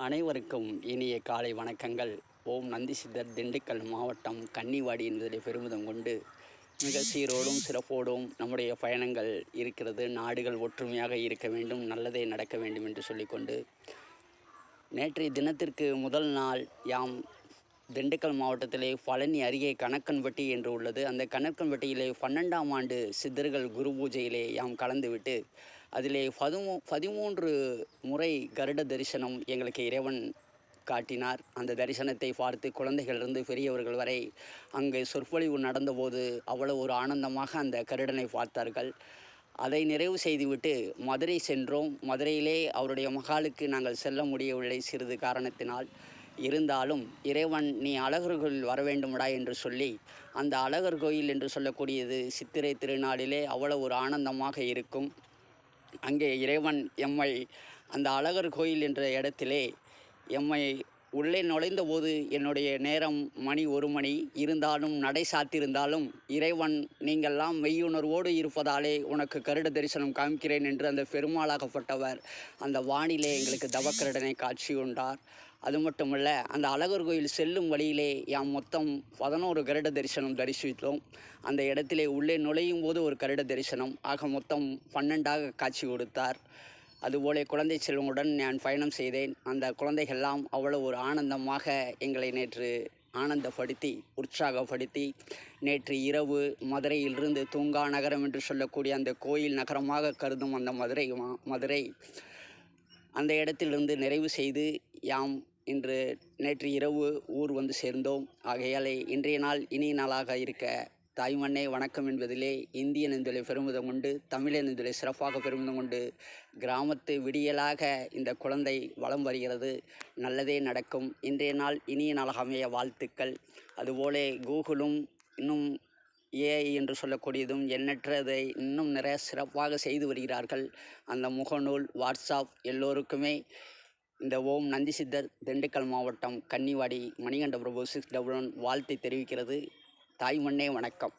அனைவருக்கும் இனிய காலை வணக்கங்கள். ஓம் நந்தி சித்தர் திண்டுக்கல் மாவட்டம் கன்னிவாடி என்பதிலே பெருமிதம் கொண்டு மிக சீரோடும் சிறப்போடும் நம்முடைய பயணங்கள் இருக்கிறது. நாடுகள் ஒற்றுமையாக இருக்க வேண்டும், நல்லதே நடக்க வேண்டும் என்று சொல்லிக்கொண்டு நேற்றைய தினத்திற்கு முதல் நாள் யாம் திண்டுக்கல் மாவட்டத்திலே பழனி அருகே கணக்கன்பட்டி என்று உள்ளது. அந்த கணக்கன்பட்டியிலே 12ஆம் ஆண்டு சித்தர்கள் குரு பூஜையிலே யாம் கலந்துவிட்டு அதிலே 13 முறை கருட தரிசனம் எங்களுக்கு இறைவன் காட்டினார். அந்த தரிசனத்தை பார்த்து குழந்தைகளிலிருந்து பெரியவர்கள் வரை அங்கே சொற்பொழிவு நடந்தபோது அவ்வளவு ஒரு ஆனந்தமாக அந்த கருடனை பார்த்தார்கள். அதை நிறைவு செய்துவிட்டு மதுரை சென்றோம். மதுரையிலே அவருடைய மகாலுக்கு நாங்கள் செல்ல முடியவில்லை சிறிது காரணத்தினால். இருந்தாலும் இறைவன் நீ அழகர் கோயில் வர வேண்டுமடா என்று சொல்லி அந்த அழகர் கோயில் என்று சொல்லக்கூடியது சித்திரை திருநாளிலே அவ்வளவு ஒரு ஆனந்தமாக இருக்கும். அங்கே இறைவன் எம்மை அந்த அழகர் கோயில் என்ற இடத்திலே எம்மை உள்ளே நுழைந்தபோது என்னுடைய நேரம் மணி 1 மணி இருந்தாலும் நடை சாத்தியிருந்தாலும் இறைவன் நீங்கள்லாம் மெய்யுணர்வோடு இருப்பதாலே உனக்கு கருட தரிசனம் காமிக்கிறேன் என்று அந்த பெருமாளாகப்பட்டவர் அந்த வானிலே எங்களுக்கு தவக்கருடனை காட்சி கொண்டார். அது மட்டுமல்ல, அந்த அழகர் கோயில் செல்லும் வழியிலே யாம் மொத்தம் 11 கருட தரிசனம் தரிசித்தோம். அந்த இடத்திலே உள்ளே நுழையும் போது ஒரு கருட தரிசனம், ஆக மொத்தம் 12ஆக காட்சி கொடுத்தார். அதுபோல குழந்தை செல்வங்களுடன் நான் பயணம் செய்தேன். அந்த குழந்தைகள்லாம் அவ்வளோ ஒரு ஆனந்தமாக எங்களை நேற்று ஆனந்தப்படுத்தி உற்சாகப்படுத்தி நேற்று இரவு மதுரையிலிருந்து தூங்கா நகரம் என்று சொல்லக்கூடிய அந்த கோயில் நகரமாக கருதும் அந்த மதுரை அந்த இடத்திலிருந்து நிறைவு செய்து யாம் இன்று நேற்று இரவு ஊர் வந்து சேர்ந்தோம். ஆகையாலே இன்றைய நாள் இனிய நாளாக இருக்க தாய்மண்ணே வணக்கம் என்பதிலே இந்தியன் என்பதிலே பெருமிதம் கொண்டு, தமிழன் என்பதிலே சிறப்பாக பெருமிதம் கொண்டு, கிராமத்து விடியலாக இந்த குழந்தை வலம் வருகிறது. நல்லதே நடக்கும். இன்றைய நாள் இனிய நாளாக அமைய வாழ்த்துக்கள். அதுபோல கூகுளும் இன்னும் ஏஐ என்று சொல்லக்கூடியதும் எண்ணற்றதை இன்னும் நிறைய சிறப்பாக செய்து வருகிறார்கள். அந்த முகநூல், வாட்ஸ்அப் எல்லோருக்குமே இந்த ஓம் நந்தி சித்தர் திண்டுக்கல் மாவட்டம் கன்னிவாடி மணிகண்ட பிரபு 611 வாழ்த்தை தெரிவிக்கிறது. தாய்மண்ணே வணக்கம்.